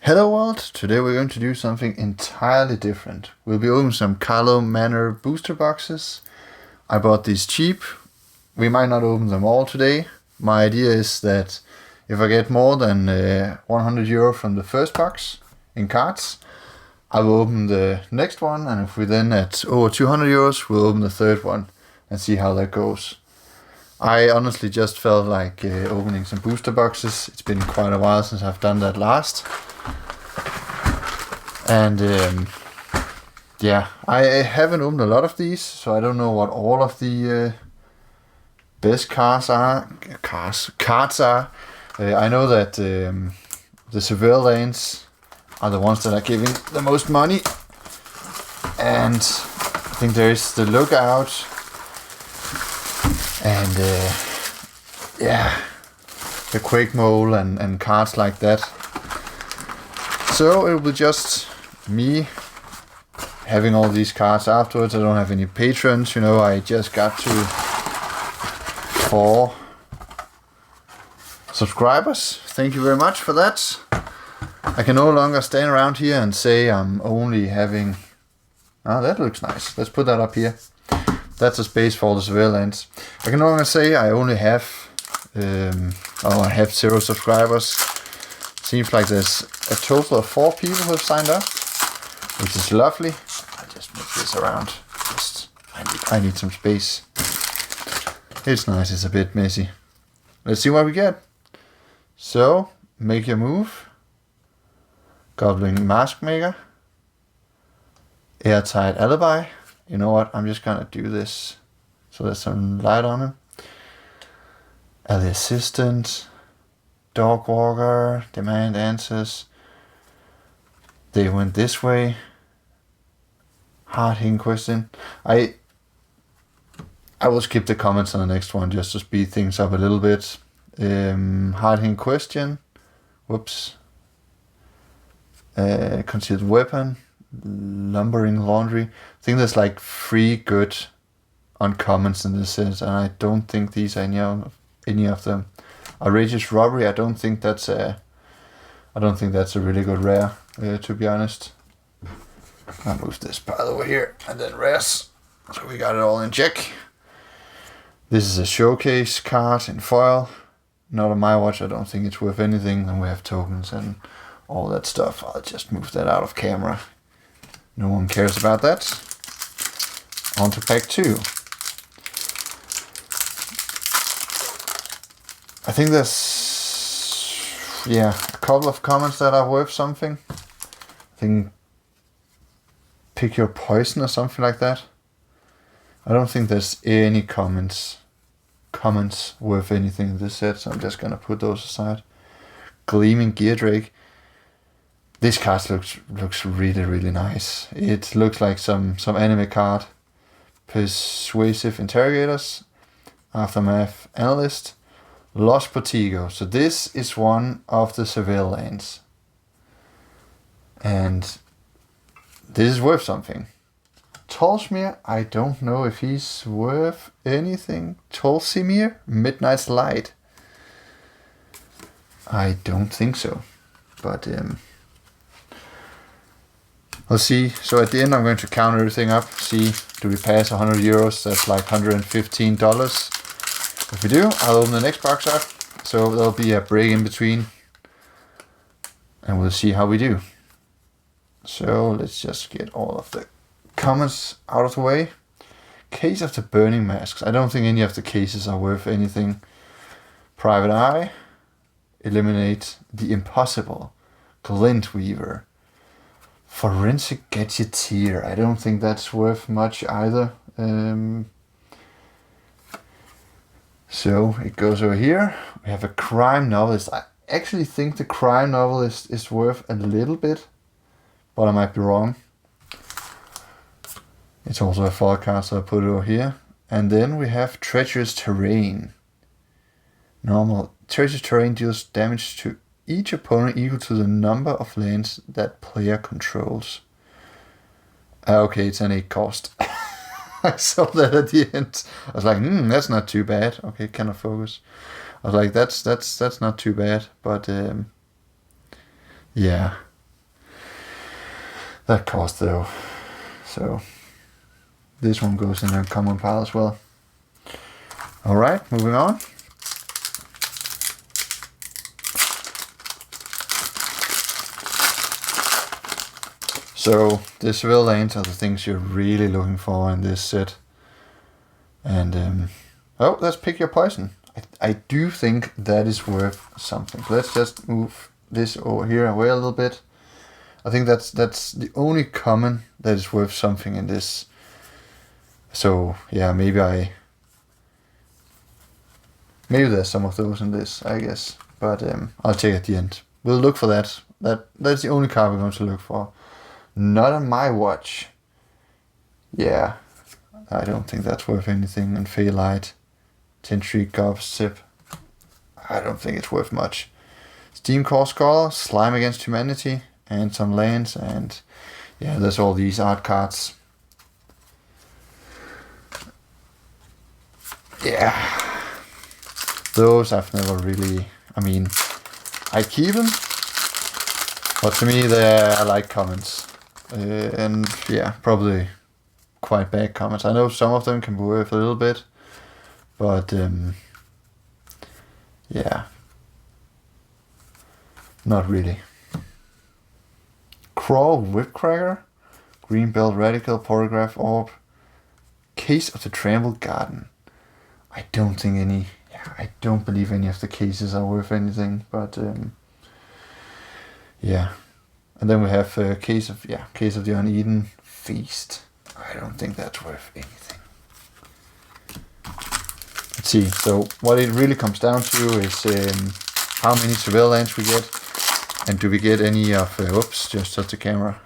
Hello world, today we're going to do something entirely different. We'll be opening some Karlov Manor booster boxes. I bought these cheap. We might not open them all today. My idea is that if I get more than €100 from the first box in cards, I will open the next one, and if we then at over €200, we'll open the third one and see how that goes. I honestly just felt like opening some booster boxes. It's been quite a while since I've done that last. And yeah, I haven't opened a lot of these, so I don't know what all of the best cards are. I know that the severe lanes are the ones that are giving the most money, and I think there is the lookout, and yeah, the quick mole and cards like that. So it will just me having all these cards afterwards. I don't have any patrons, I just got to 4 subscribers. Thank you very much for that. I can no longer stand around here and say I'm only having... Oh, that looks nice. Let's put that up here. That's a space for all the surveillance. I can no longer say I only have... I have 0 subscribers. Seems like there's a total of 4 people who have signed up, which is lovely. I just move this around. I need some space. It's nice, it's a bit messy. Let's see what we get. So, make your move. Goblin Mask Maker. Airtight Alibi. You know what, I'm just gonna do this so there's some light on him. Ally Assistant. Dog Walker, Demand Answers. They went this way. Hard-hitting question. I will skip the comments on the next one just to speed things up a little bit. Hard-hitting question. Whoops. Concealed weapon. Lumbering laundry. I think there's like 3 good uncommons in this set, and I don't think these are any of them. Outrageous robbery. I don't think that's a really good rare, to be honest. I'll move this pile over here and then rares. So we got it all in check. This is a showcase card in foil. Not on my watch. I don't think it's worth anything. And we have tokens and all that stuff. I'll just move that out of camera. No one cares about that. On to pack 2. I think there's, a couple of comments that are worth something. I think pick your poison or something like that. I don't think there's any comments worth anything in this set, so I'm just gonna put those aside. Gleaming Gear Drake. This card looks really, really nice. It looks like some anime card. Persuasive Interrogators. Aftermath Analyst. Los Portigo. So this is one of the Seville lanes. And this is worth something. Tolsimir, I don't know if he's worth anything. Tolsimir, Midnight's Light. I don't think so. But let's see. So at the end I'm going to count everything up. See, do we pass €100? That's like $115. If we do, I'll open the next box up, so there'll be a break in between, and we'll see how we do. So let's just get all of the comments out of the way. Case of the Burning Masks. I don't think any of the cases are worth anything. Private Eye. Eliminate the Impossible. Glint Weaver. Forensic Gadgeteer. I don't think that's worth much either. So it goes over here. We have a crime novelist. I actually think the crime novelist is worth a little bit, but I might be wrong. It's also a foil card, so I put it over here. And then we have Treacherous Terrain. Normal. Treacherous Terrain deals damage to each opponent equal to the number of lands that player controls. Okay, it's an 8 cost. I saw that at the end. I was like, that's not too bad. Okay, cannot focus. I was like, that's not too bad. But yeah, that cost though. So this one goes in a common pile as well. Alright, moving on. So the Seville lanes are the things you're really looking for in this set. And oh, let's pick your poison. I do think that is worth something. So let's just move this over here away a little bit. I think that's the only common that is worth something in this. So yeah, maybe there's some of those in this, I guess. But I'll check at the end. We'll look for that. That's the only card we're going to look for. Not on my watch. Yeah, I don't think that's worth anything. And Phalite, 10 Street Gossip. I don't think it's worth much. Steam Core Scholar, Slime Against Humanity, and some lands, and yeah, there's all these art cards. Yeah, those I've never really, I mean, I keep them, but to me they're like comments. And yeah, probably quite bad comments. I know some of them can be worth a little bit, but yeah, not really. Crawl Whipcracker, Green Belt Radical, Porograph Orb, Case of the Trampled Garden. I don't believe any of the cases are worth anything, but yeah. And then we have Case of the Uneaten Feast. I don't think that's worth anything. Let's see. So what it really comes down to is how many Seville lands we get, and do we get any of oops, just touch the camera.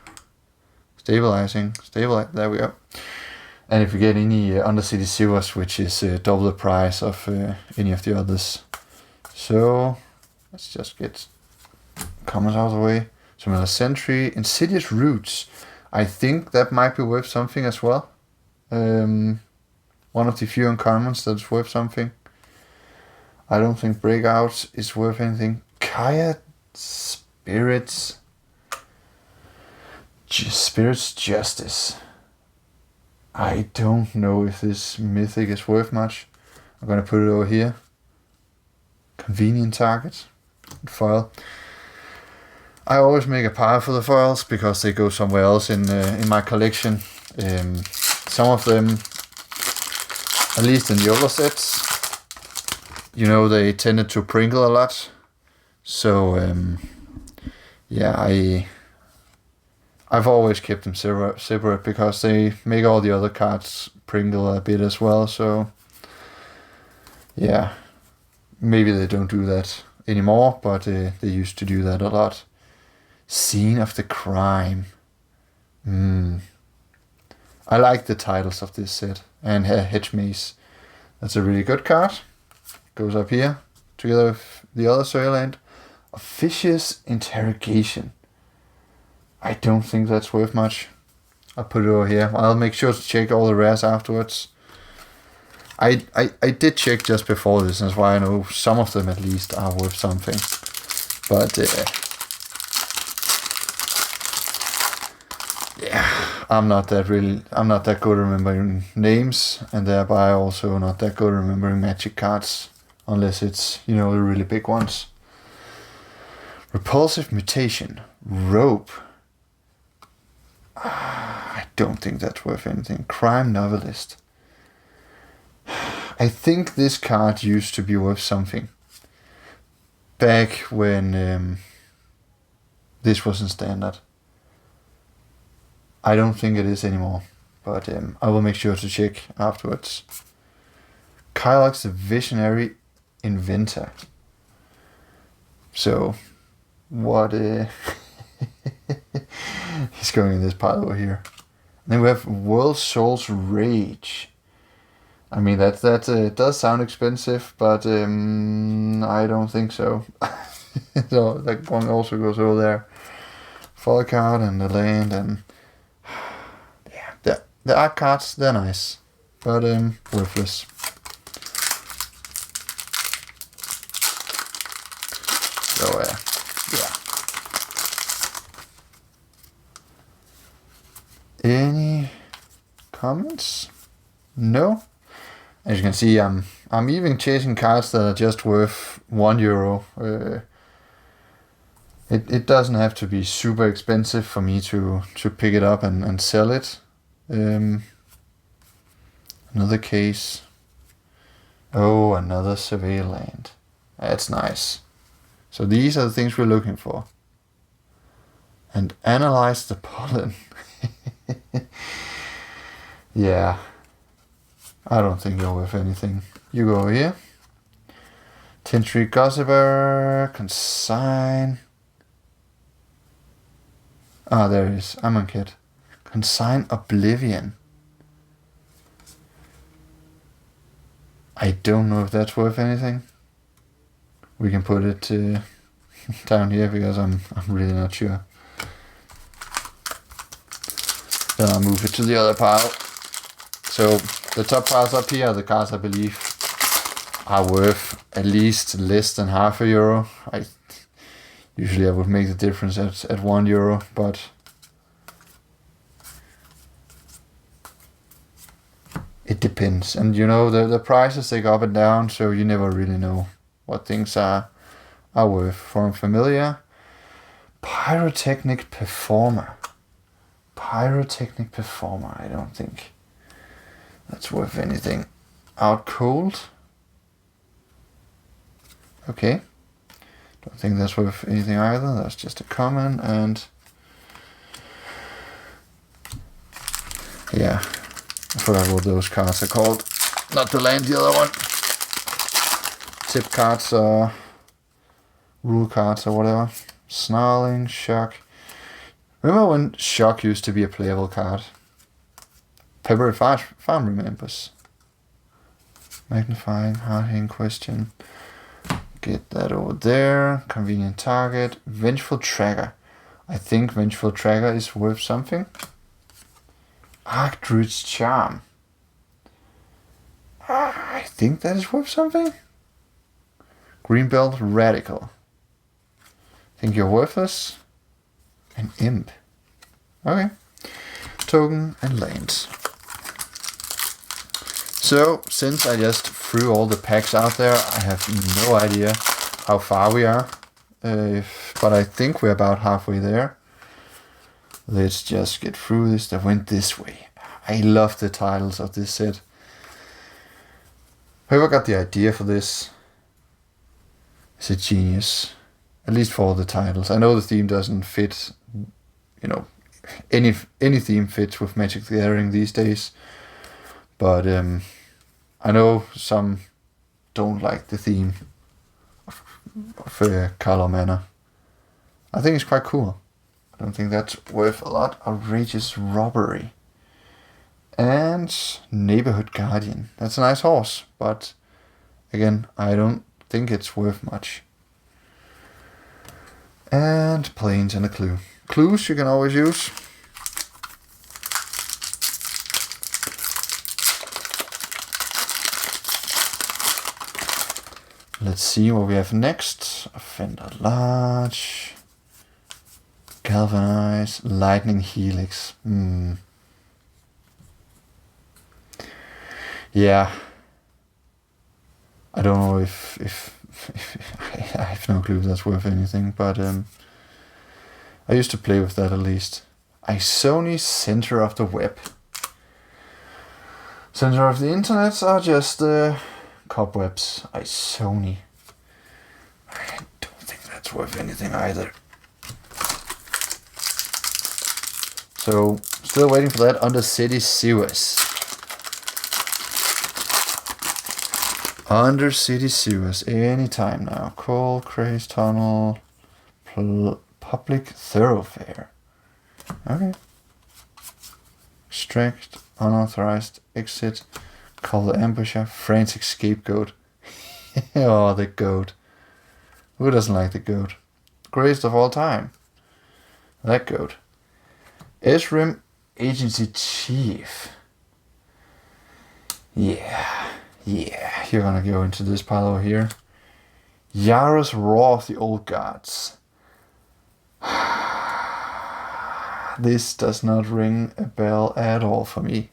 Stabilizing. There we go. And if we get any Undercity Sewers, which is double the price of any of the others. So let's just get comments out of the way. Similar Sentry, Insidious Roots. I think that might be worth something as well. One of the few uncommons that's worth something. I don't think Breakout is worth anything. Kaya Spirits Justice. I don't know if this mythic is worth much. I'm gonna put it over here. Convenient target. Foil. I always make a pile for the foils because they go somewhere else in my collection. Some of them, at least in the older sets, you know, they tended to Pringle a lot. So yeah, I've always kept them separate because they make all the other cards Pringle a bit as well. So yeah, maybe they don't do that anymore, but they used to do that a lot. Scene of the Crime. I like the titles of this set. And Hedge Maze. That's a really good card. Goes up here together with the other Soilland. Officious Interrogation. I don't think that's worth much. I'll put it over here. I'll make sure to check all the rares afterwards. I did check just before this, and that's why I know some of them at least are worth something. But yeah, I'm not that good at remembering names, and thereby also not that good at remembering Magic cards, unless it's, you know, the really big ones. Repulsive Mutation, Rope. I don't think that's worth anything. Crime Novelist. I think this card used to be worth something back when this wasn't standard. I don't think it is anymore, but I will make sure to check afterwards. Kylox the Visionary Inventor. So, what he's going in this pile over here. And then we have World Soul's Rage. I mean, that does sound expensive, but I don't think so. So that one also goes over there. Fall card and the land, and yeah, the art cards, they're nice, but worthless. So yeah. comments? No. As you can see, I'm even chasing cards that are just worth €1. It doesn't have to be super expensive for me to pick it up and sell it. Another case. Oh, another survey land. That's nice. So these are the things we're looking for. And analyze the pollen. Yeah. I don't think you're worth anything. You go over here. 10th Street Gossiper. Consign. Ah, there it is. I'm on kit. Consign Oblivion. I don't know if that's worth anything. We can put it down here because I'm really not sure. Then I'll move it to the other pile. So the top piles up here are the cards I believe are worth at least less than €0.5. Usually I would make the difference at €1, but it depends. And you know, the prices, they go up and down, so you never really know what things are worth. Foreign Familiar. Pyrotechnic Performer. Pyrotechnic Performer, I don't think that's worth anything. Out Cold. Okay. Don't think that's worth anything either. That's just a common. And yeah, I forgot what those cards are called. Not the land, the other one. Tip cards or rule cards or whatever. Snarling, Shock. Remember when Shock used to be a playable card? Peppery Farm remembers. Magnifying, hard-hitting question. Get that over there. Convenient target. Vengeful Tracker. I think Vengeful Tracker is worth something. Archdruid's Charm. I think that is worth something. Greenbelt Radical. Think you're worthless? An Imp. Okay. Token and lands. So, since I just threw all the packs out there, I have no idea how far we are. But I think we're about halfway there. Let's just get through this. That went this way. I love the titles of this set. Whoever got the idea for this is a genius. At least for all the titles. I know the theme doesn't fit, you know, any theme fits with Magic the Gathering these days. But I know some don't like the theme of Karlov Manor. I think it's quite cool. I don't think that's worth a lot. Outrageous Robbery. And Neighborhood Guardian. That's a nice horse, but again, I don't think it's worth much. And Plains and a Clue. Clues you can always use. Let's see what we have next. Offender Large. Galvanize. Lightning Helix. Yeah. I don't know if I have no clue if that's worth anything, but I used to play with that at least. Isoni Center of the Web. Center of the Internet are just cobwebs. Isoni. I don't think that's worth anything either. So, still waiting for that. Undercity Sewers. Undercity Sewers, anytime now. Coal, Craze, Tunnel, Public Thoroughfare. Okay. Extract, Unauthorized Exit, Call the Ambusher, Frantic Scapegoat. Oh, the goat. Who doesn't like the goat? Greatest of all time. That goat. Esrim, Agency Chief. Yeah, you're gonna go into this pile over here. Yara's Roar of the Old Gods. This does not ring a bell at all for me.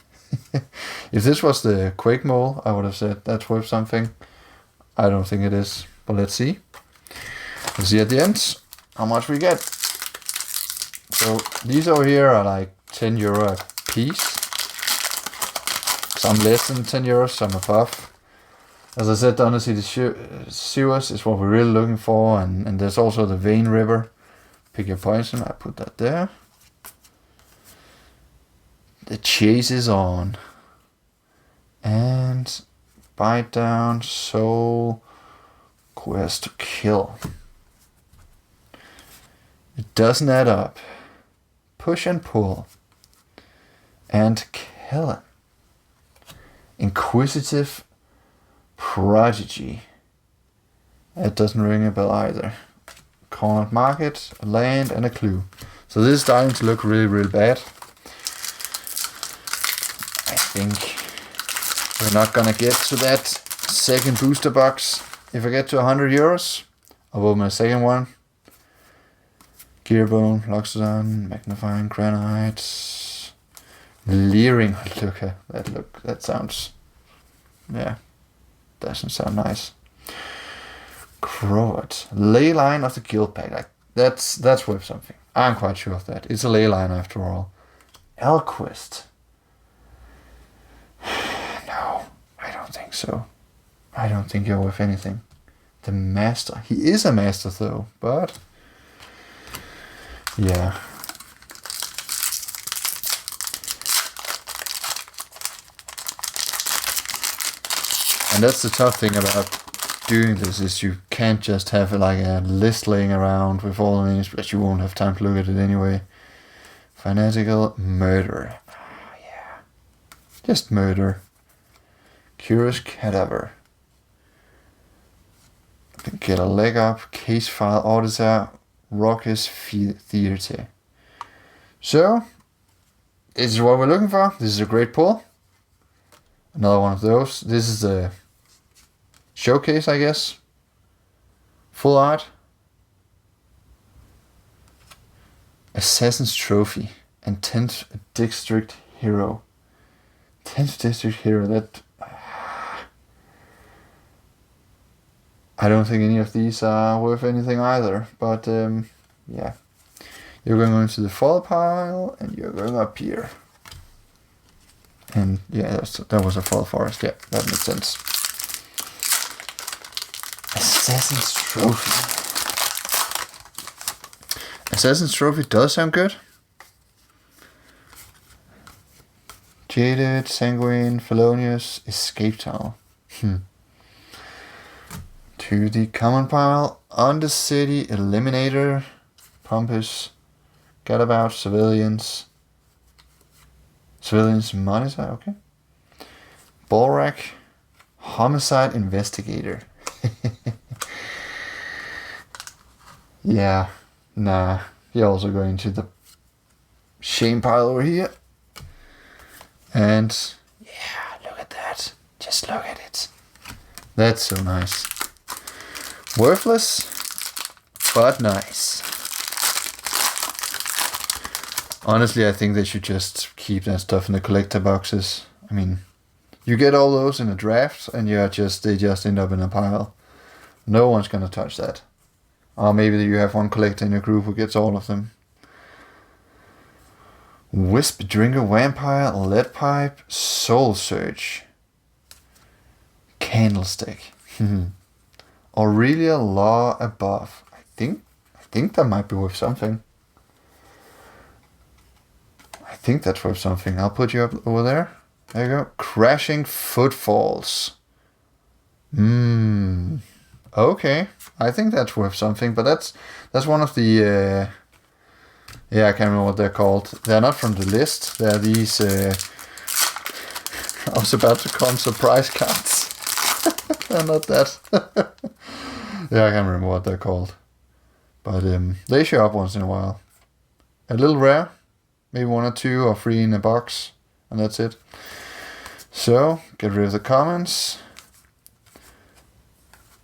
If this was the Quake Mole, I would have said that's worth something. I don't think it is, but let's see. We'll see at the end how much we get. So these over here are like €10 a piece. Some less than €10, some above. As I said, the undersea sewers is what we're really looking for, and there's also the Vein River. Pick your poison, I put that there. The chase is on. And bite down, soul, quest to kill. It doesn't add up. Push and pull. And kill. Inquisitive Prodigy. That doesn't ring a bell either. Cornered market, a land, and a clue. So this is starting to look really, really bad. I think we're not gonna get to that second booster box. If I get to €100, I'll open a second one. Gearbone, Loxodon, Magnifying Granite, Leering. Look at that! That sounds, yeah, doesn't sound nice. Crowd, Leyline of the Guild Pack. Like that's worth something. I'm quite sure of that. It's a Leyline after all. Elquist. No, I don't think so. I don't think you're worth anything. The Master. He is a Master though, but yeah. And that's the tough thing about doing this, is you can't just have like a list laying around with all the names, but you won't have time to look at it anyway. Fanatical Murder. Yeah. Just murder. Curious Cadaver. Get a leg up. Case File Auditor. Raucous Theatre. So, this is what we're looking for. This is a great pull. Another one of those. This is the showcase, I guess. Full art. Assassin's Trophy and 10th District Hero. 10th District Hero, that... I don't think any of these are worth anything either, but yeah. You're going into the fall pile and you're going up here. And yeah, that was a fall forest, yeah, that makes sense. Assassin's Trophy. Assassin's Trophy does sound good. Jaded, Sanguine, Felonious, Escape Tunnel. To the common pile, on the city, Eliminator, Pompous, Gadabout, Civilians Monitor, okay. Ballrack, Homicide Investigator. Yeah, nah, you're also going to the shame pile over here. And yeah, look at that. Just look at it. That's so nice. Worthless, but nice. Honestly, I think they should just keep that stuff in the collector boxes. I mean, you get all those in a draft, and they just end up in a pile. No one's gonna touch that. Or maybe you have one collector in your group who gets all of them. Wisp, Drinker, Vampire, Lead Pipe, Soul Search, Candlestick. Aurelia Law Above. I think that might be worth something. I think that's worth something. I'll put you up over there. There you go. Crashing Footfalls. Okay. I think that's worth something, but that's one of the yeah, I can't remember what they're called. They're not from the list. They're these I was about to call them surprise cards. They're not that. Yeah, I can't remember what they're called. But they show up once in a while. A little rare. Maybe 1 or 2 or 3 in a box. And that's it. So, get rid of the comments.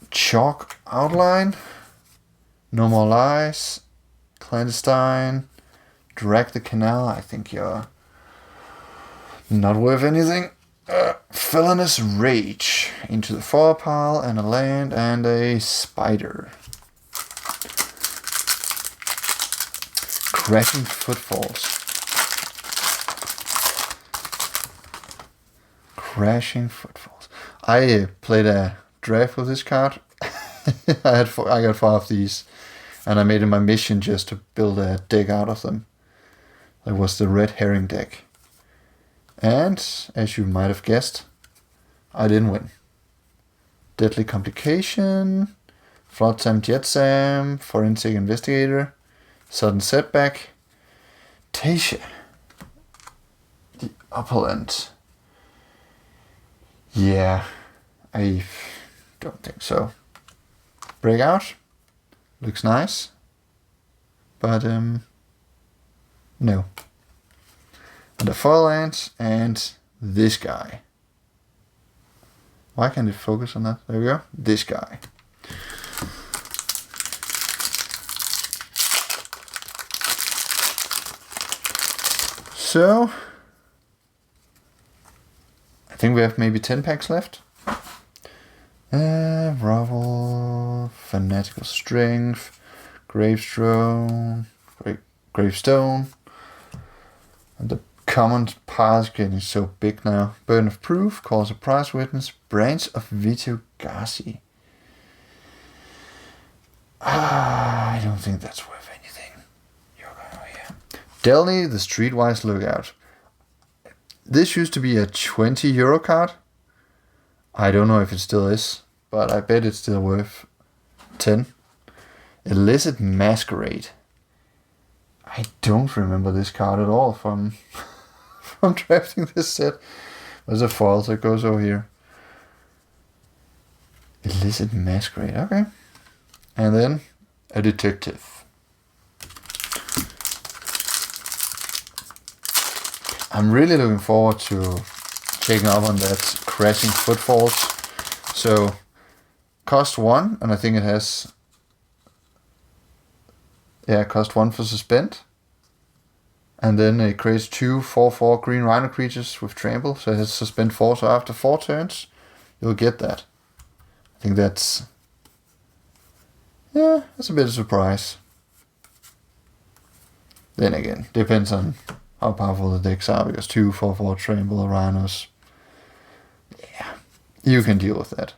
Chalk Outline. No More Lies. Clandestine. Drag the Canal. I think you're Not worth anything. Felonious Rage. Into the foil pile, and a land, and a spider. Crashing Footfalls. Crashing Footfalls. I played a draft with this card. I got 5 of these, and I made it my mission just to build a deck out of them. That was the Red Herring deck. And, as you might have guessed, I didn't win. Deadly Complication, Flotsam Jetsam, Forensic Investigator, Sudden Setback, Tasha, the Opulent. Yeah, I don't think so. Breakout, looks nice, but no. And the foil lands, and this guy. Why can't it focus on that? There we go. This guy. So, I think we have maybe 10 packs left. Ravel, Fanatical Strength, Gravestone, Gravestone, and the common pile is getting so big now. Burden of Proof, Call Surprise Witness, Branch of Vito Garci. I don't think that's worth anything. Delny, the Streetwise Lookout. This used to be a €20 card. I don't know if it still is, but I bet it's still worth 10. Illicit Masquerade. I don't remember this card at all from drafting this set. There's a foil, so it goes over here. Illicit Masquerade, okay. And then a Detective. I'm really looking forward to checking up on that Crashing Footfalls. So, cost 1, and I think it has... Yeah, cost 1 for Suspend. And then it creates 2 4/4 green rhino creatures with trample. So it has Suspend 4, so after 4 turns, you'll get that. I think that's... Yeah, that's a bit of a surprise. Then again, depends on how powerful the decks are, because 2 4/4 trample rhinos... Yeah, you can deal with that.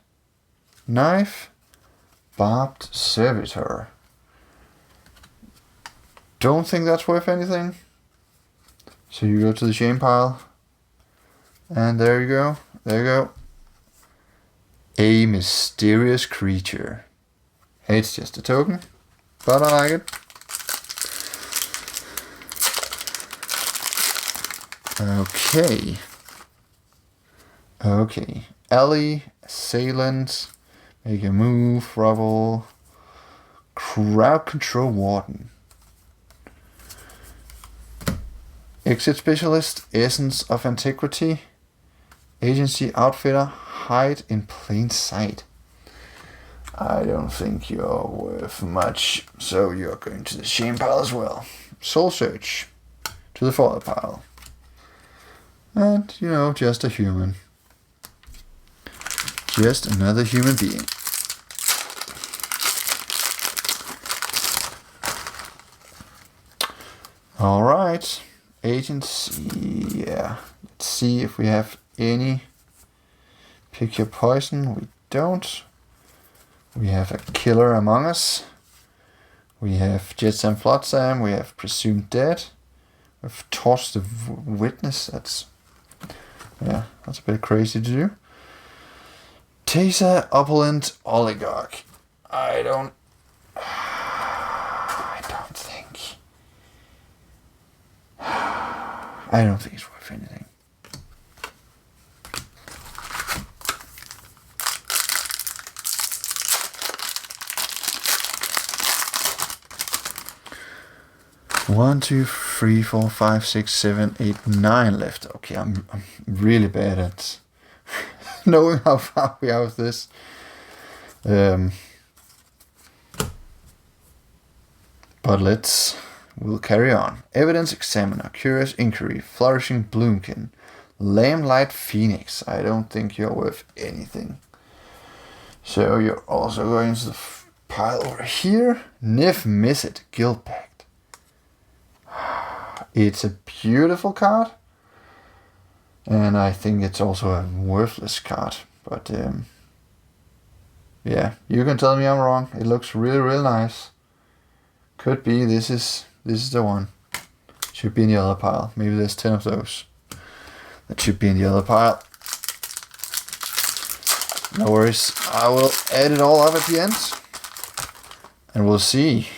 Knife, Barbed Servitor. Don't think that's worth anything. So you go to the shame pile. And there you go. There you go. A Mysterious Creature. It's just a token, but I like it. Okay. Okay. Alley, Assailant, Make a Move, Rubble, Crowd Control Warden. Exit Specialist, Essence of Antiquity, Agency Outfitter, Hide in Plain Sight. I don't think you're worth much, so you're going to the shame pile as well. Soul Search, to the foil pile. And, you know, just a human. Just another human being. Alright. Agency, yeah. Let's see if we have any. Pick Your Poison, we don't. We have a Killer Among Us. We have Jetsam Flotsam, we have Presumed Dead. We've Torched the Witness, that's a bit crazy to do. Tesa Opulent Oligarch. I don't think it's worth anything. One, 2, 3, 4, 5, 6, 7, 8, 9 left. Okay, I'm really bad at knowing how far we are with this. But we'll carry on. Evidence Examiner, Curious Inquiry, Flourishing Bloomkin, Lamplight Phoenix. I don't think you're worth anything. So you're also going to the pile over here. Niv Mizzet, Guild Pact. It's a beautiful card. And I think it's also a worthless card. But yeah, you can tell me I'm wrong. It looks really, really nice. Could be this is the one. Should be in the other pile. Maybe there's 10 of those. That should be in the other pile. No worries. I will add it all up at the end. And we'll see.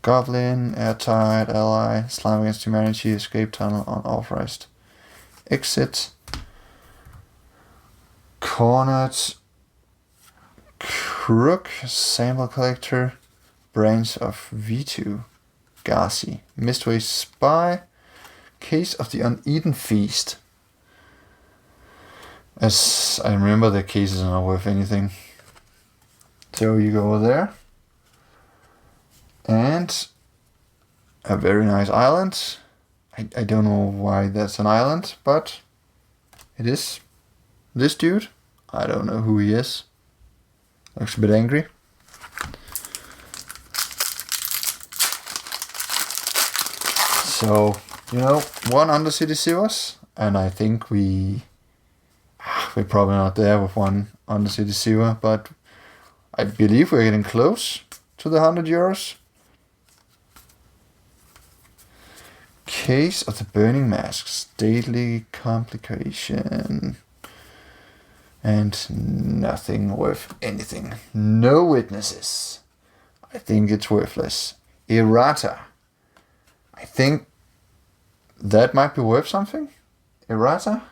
Goblin, Airtight, Ally, Slime Against Humanity, Escape Tunnel, Unauthorized Exit. Cornered, Crook, Sample Collector, Branch of V2, Garci, Mistway Spy, Case of the Uneaten Feast. As I remember, the cases are not worth anything. So you go over there. And a very nice island. I don't know why that's an island, but it is. This dude, I don't know who he is. Looks a bit angry. So, you know, one Undercity Sewers, and I think we're probably not there with one Undercity Sewer, but I believe we're getting close to the €100. Case of the Burning Masks, Daily Complication. And nothing worth anything. No witnesses. I think it's worthless. Errata. I think that might be worth something. Errata.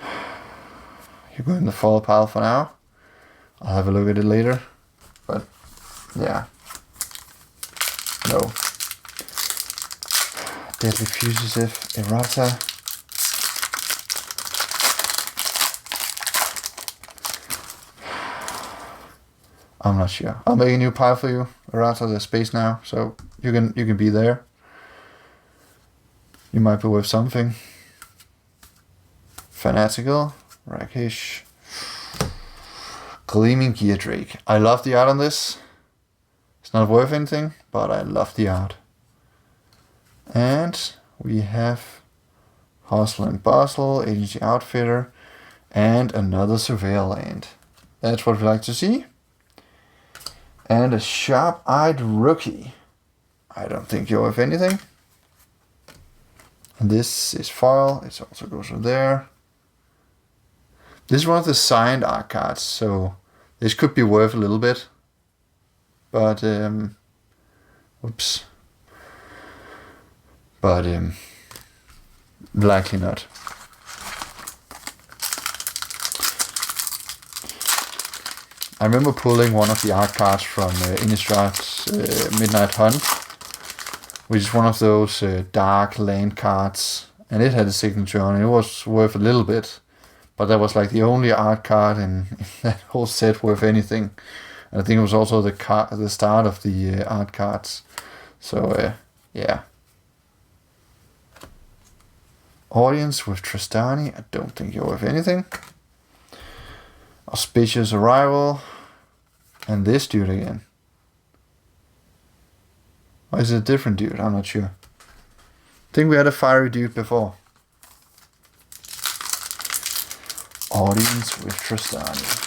You go in the fall pile for now. I'll have a look at it later. But yeah. No. Deadly Fugitive. Errata. I'm not sure. I'll make a new pile for you. Errata, there's space now, so you can be there. You might be worth something. Fanatical, Rakish, Gleaming Gear Drake. I love the art on this. It's not worth anything, but I love the art. And we have Hustle and Bustle, Agency Outfitter, and another Surveyor Land. That's what we like to see. And a Sharp-Eyed Rookie. I don't think you're worth anything. And this is foil. It also goes over there. This is one of the signed art cards, so this could be worth a little bit. But, whoops. But, likely not. I remember pulling one of the art cards from Innistrad's Midnight Hunt, which is one of those dark land cards, and it had a signature on it. It was worth a little bit, but that was like the only art card in that whole set worth anything. And I think it was also the start of the art cards. So yeah. Audience with Tristani. I don't think you're worth anything. Auspicious Arrival. And this dude again. Or is it a different dude? I'm not sure. I think we had a fiery dude before. Audience with Tristani.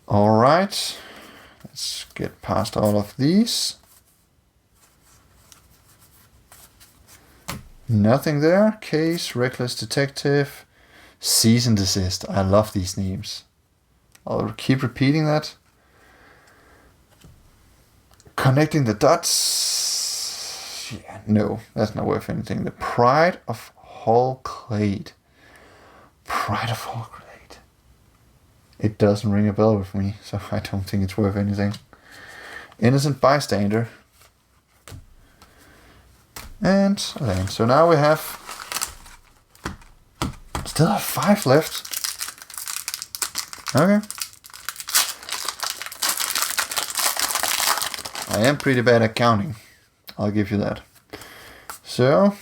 Alright. Let's get past all of these. Nothing there. Case, Reckless Detective, Cease and Desist. I love these names. I'll keep repeating that. Connecting the Dots. Yeah, no, that's not worth anything. The Pride of Hallclade. Pride of Hallclade. It doesn't ring a bell with me, so I don't think it's worth anything. Innocent Bystander. And land. So now we have still have 5 left. Okay. I am pretty bad at counting. I'll give you that. So,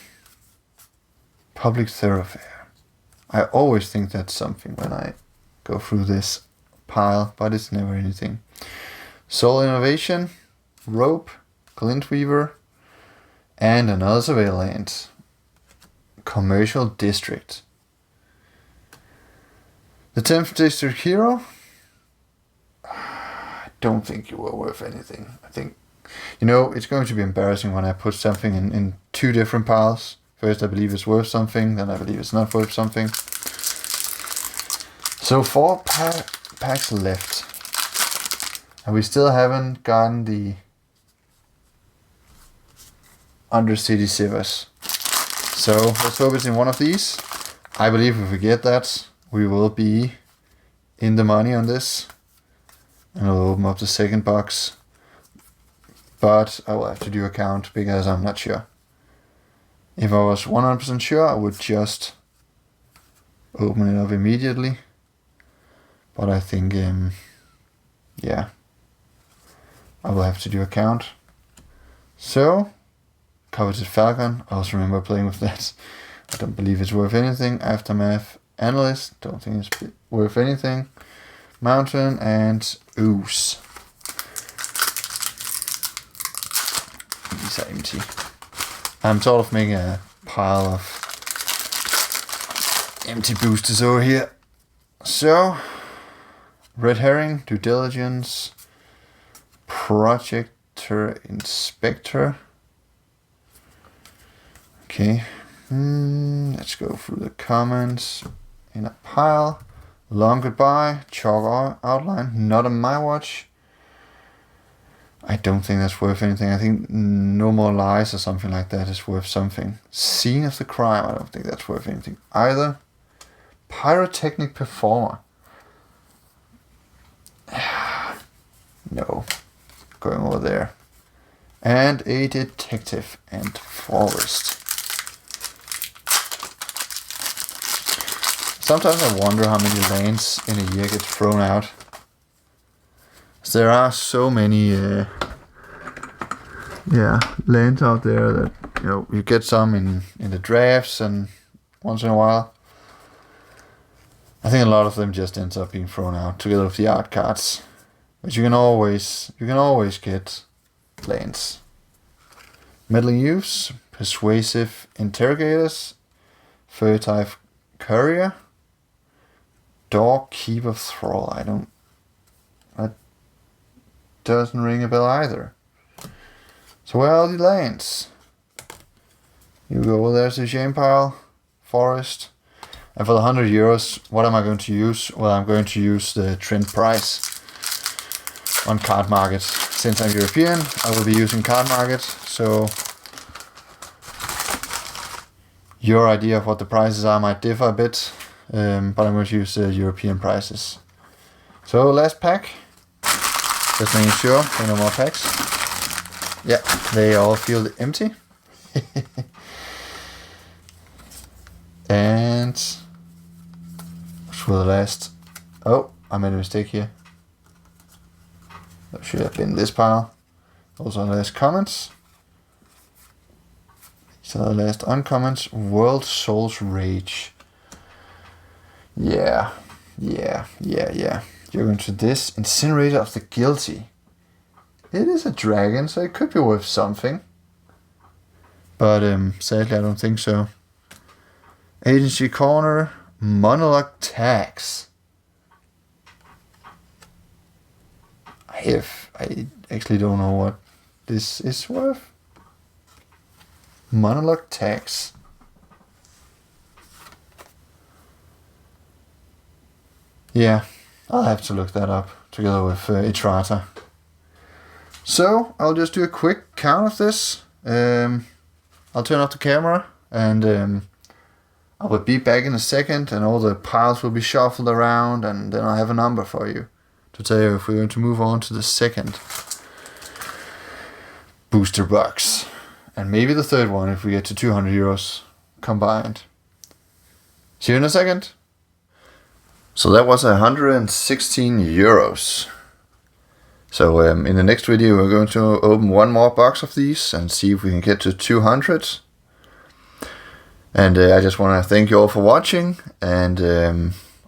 public thoroughfare. I always think that's something when I go through this pile, but it's never anything. Solar innovation, rope, glint weaver, and another survey land. Commercial district. The 10th district hero. I don't think you were worth anything. I think, it's going to be embarrassing when I put something in two different piles. First I believe it's worth something, then I believe it's not worth something. So 4 packs left. And we still haven't gotten the Undercity Sivers. So let's hope it's in one of these. I believe if we get that, we will be in the money on this. And I'll open up the second box. But I will have to do a count because I'm not sure. If I was 100% sure, I would just open it up immediately. But I think, yeah, I will have to do a count. So, Coveted Falcon, I also remember playing with that. I don't believe it's worth anything. Aftermath Analyst, don't think it's worth anything. Mountain and Ooze. These are empty. I'm sort of making a pile of empty boosters over here. So, Red Herring, Due Diligence, Projector Inspector. Okay, let's go through the comments in a pile. Long Goodbye, Chalk Outline, not on my watch. I don't think that's worth anything. I think No More Lies or something like that is worth something. Scene of the Crime, I don't think that's worth anything either. Pyrotechnic Performer. No, going over there. And a Detective and Forest. Sometimes I wonder how many lanes in a year get thrown out. There are so many lanes out there that you get some in the drafts and once in a while. I think a lot of them just ends up being thrown out together with the art cards. But you can always get lanes. Meddling Youths, Persuasive Interrogators, Furtive Courier, Dog Keeper Thrall. That doesn't ring a bell either. So where are the lanes? You go over there to the shame pile, Forest. And for the €100, what am I going to use? Well, I'm going to use the trend price on card markets. Since I'm European, I will be using card markets. So your idea of what the prices are might differ a bit, but I'm going to use the European prices. So last pack, just making sure there are no more packs. Yeah, they all feel empty. And for the last, oh, I made a mistake here. That should have been this pile. Also last comments. So the last uncomments, World Souls Rage. Yeah. You're going to this, Incinerator of the Guilty. It is a dragon, so it could be worth something. But sadly I don't think so. Agency Corner, Monologue Tax. I actually don't know what this is worth. Monologue Tax. Yeah, I'll have to look that up together with Itrata. So I'll just do a quick count of this. I'll turn off the camera and I will be back in a second and all the piles will be shuffled around and then I'll have a number for you to tell you if we're going to move on to the second booster box. And maybe the third one if we get to €200 combined. See you in a second. So that was €116. So in the next video we're going to open one more box of these and see if we can get to 200. And I just want to thank you all for watching, and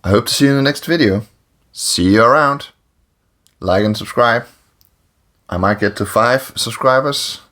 I hope to see you in the next video. See you around. Like and subscribe. I might get to 5 subscribers